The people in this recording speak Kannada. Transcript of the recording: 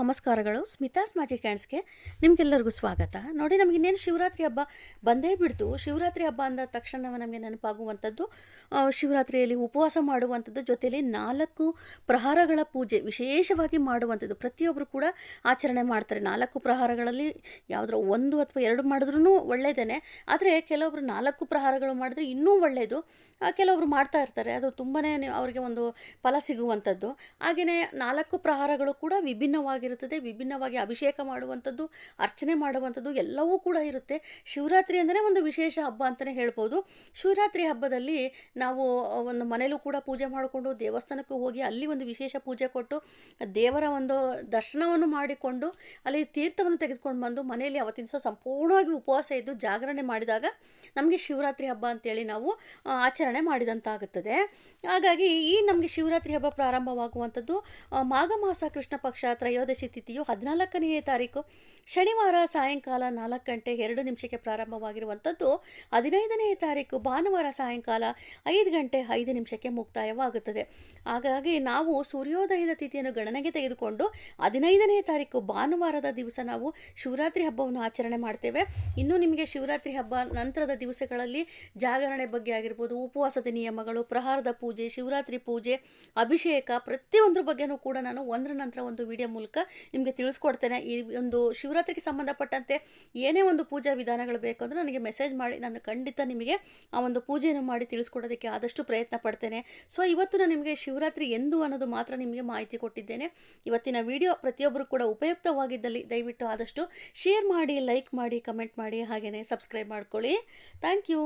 ನಮಸ್ಕಾರಗಳು. ಸ್ಮಿತಾಸ್ ಮ್ಯಾಜಿಕ್ ಹ್ಯಾಂಡ್ಸ್ಗೆ ನಿಮಗೆಲ್ಲರಿಗೂ ಸ್ವಾಗತ. ನೋಡಿ, ನಮಗೆ ಇನ್ನೇನು ಶಿವರಾತ್ರಿ ಹಬ್ಬ ಬಂದೇ ಬಿಡ್ತು. ಶಿವರಾತ್ರಿ ಹಬ್ಬ ಅಂದ ತಕ್ಷಣ ನಮಗೆ ನೆನಪಾಗುವಂಥದ್ದು ಶಿವರಾತ್ರಿಯಲ್ಲಿ ಉಪವಾಸ ಮಾಡುವಂಥದ್ದು, ಜೊತೆಯಲ್ಲಿ 4 ಪ್ರಹಾರಗಳ ಪೂಜೆ ವಿಶೇಷವಾಗಿ ಮಾಡುವಂಥದ್ದು. ಪ್ರತಿಯೊಬ್ಬರು ಕೂಡ ಆಚರಣೆ ಮಾಡ್ತಾರೆ. 4 ಪ್ರಹಾರಗಳಲ್ಲಿ ಯಾವುದೋ 1 ಅಥವಾ 2 ಮಾಡಿದ್ರೂ ಒಳ್ಳೆಯದೇ. ಆದರೆ ಕೆಲವೊಬ್ರು 4 ಪ್ರಹಾರಗಳು ಮಾಡಿದ್ರೆ ಇನ್ನೂ ಒಳ್ಳೆಯದು. ಕೆಲವೊಬ್ರು ಮಾಡ್ತಾ ಇರ್ತಾರೆ, ಅದು ತುಂಬಾ ಅವರಿಗೆ ಒಂದು ಫಲ ಸಿಗುವಂಥದ್ದು. ಹಾಗೆಯೇ 4 ಪ್ರಹಾರಗಳು ಕೂಡ ವಿಭಿನ್ನವಾಗಿರುತ್ತದೆ. ವಿಭಿನ್ನವಾಗಿ ಅಭಿಷೇಕ ಮಾಡುವಂಥದ್ದು, ಅರ್ಚನೆ ಮಾಡುವಂಥದ್ದು ಎಲ್ಲವೂ ಕೂಡ ಇರುತ್ತೆ. ಶಿವರಾತ್ರಿ ಅಂದರೆ ಒಂದು ವಿಶೇಷ ಹಬ್ಬ ಅಂತಲೇ ಹೇಳ್ಬೋದು. ಶಿವರಾತ್ರಿ ಹಬ್ಬದಲ್ಲಿ ನಾವು ಒಂದು ಮನೇಲೂ ಕೂಡ ಪೂಜೆ ಮಾಡಿಕೊಂಡು ದೇವಸ್ಥಾನಕ್ಕೂ ಹೋಗಿ ಅಲ್ಲಿ ಒಂದು ವಿಶೇಷ ಪೂಜೆ ಕೊಟ್ಟು ದೇವರ ಒಂದು ದರ್ಶನವನ್ನು ಮಾಡಿಕೊಂಡು ಅಲ್ಲಿ ತೀರ್ಥವನ್ನು ತೆಗೆದುಕೊಂಡು ಬಂದು ಮನೆಯಲ್ಲಿ ಅವತ್ತಿನ ದಿವಸ ಸಂಪೂರ್ಣವಾಗಿ ಉಪವಾಸ ಇದ್ದು ಜಾಗರಣೆ ಮಾಡಿದಾಗ ನಮಗೆ ಶಿವರಾತ್ರಿ ಹಬ್ಬ ಅಂತೇಳಿ ನಾವು ಆಚರಣೆ ಮಾಡಿದಂತಾಗುತ್ತದೆ. ಹಾಗಾಗಿ ಈ ನಮಗೆ ಶಿವರಾತ್ರಿ ಹಬ್ಬ ಪ್ರಾರಂಭವಾಗುವಂಥದ್ದು ಮಾಘ ಮಾಸ ಕೃಷ್ಣ ಪಕ್ಷ ತ್ರಯೋದಶಿ ತಿಥಿಯು 14ನೇ ತಾರೀಕು ಶನಿವಾರ ಸಾಯಂಕಾಲ 4 ಗಂಟೆ 2 ನಿಮಿಷಕ್ಕೆ ಪ್ರಾರಂಭವಾಗಿರುವಂಥದ್ದು 15ನೇ ತಾರೀಕು ಭಾನುವಾರ ಸಾಯಂಕಾಲ 5 ಗಂಟೆ 5 ನಿಮಿಷಕ್ಕೆ ಮುಕ್ತಾಯವಾಗುತ್ತದೆ. ಹಾಗಾಗಿ ನಾವು ಸೂರ್ಯೋದಯದ ತಿಥಿಯನ್ನು ಗಣನೆಗೆ ತೆಗೆದುಕೊಂಡು 15ನೇ ತಾರೀಕು ಭಾನುವಾರದ ದಿವಸ ನಾವು ಶಿವರಾತ್ರಿ ಹಬ್ಬವನ್ನು ಆಚರಣೆ ಮಾಡ್ತೇವೆ. ಇನ್ನು ನಿಮಗೆ ಶಿವರಾತ್ರಿ ಹಬ್ಬ ನಂತರದ ದಿವಸಗಳಲ್ಲಿ ಜಾಗರಣೆ ಬಗ್ಗೆ ಆಗಿರ್ಬೋದು, ಉಪವಾಸದ ನಿಯಮಗಳು, ಪ್ರಹಾರದ ಪೂಜೆ, ಶಿವರಾತ್ರಿ ಪೂಜೆ, ಅಭಿಷೇಕ ಪ್ರತಿಯೊಂದ್ರ ಬಗ್ಗೆನೂ ಕೂಡ ನಾನು ಒಂದರ ನಂತರ ಒಂದು ವಿಡಿಯೋ ಮೂಲಕ ನಿಮಗೆ ತಿಳಿಸ್ಕೊಡ್ತೇನೆ. ಈ ಒಂದು ಶಿವರಾತ್ರಿಗೆ ಸಂಬಂಧಪಟ್ಟಂತೆ ಏನೇ ಒಂದು ಪೂಜಾ ವಿಧಾನಗಳು ಬೇಕು ಅಂದರೆ ನನಗೆ ಮೆಸೇಜ್ ಮಾಡಿ, ನಾನು ಖಂಡಿತ ನಿಮಗೆ ಆ ಒಂದು ಪೂಜೆಯನ್ನು ಮಾಡಿ ತಿಳಿಸ್ಕೊಡೋದಕ್ಕೆ ಆದಷ್ಟು ಪ್ರಯತ್ನ ಪಡ್ತೇನೆ. ಸೊ ಇವತ್ತು ನಾನು ನಿಮಗೆ ಶಿವರಾತ್ರಿ ಎಂದು ಅನ್ನೋದು ಮಾತ್ರ ನಿಮಗೆ ಮಾಹಿತಿ ಕೊಟ್ಟಿದ್ದೇನೆ. ಇವತ್ತಿನ ವಿಡಿಯೋ ಪ್ರತಿಯೊಬ್ಬರು ಕೂಡ ಉಪಯುಕ್ತವಾಗಿದ್ದಲ್ಲಿ ದಯವಿಟ್ಟು ಆದಷ್ಟು ಶೇರ್ ಮಾಡಿ, ಲೈಕ್ ಮಾಡಿ, ಕಮೆಂಟ್ ಮಾಡಿ, ಹಾಗೆಯೇ ಸಬ್ಸ್ಕ್ರೈಬ್ ಮಾಡ್ಕೊಳ್ಳಿ. Thank you.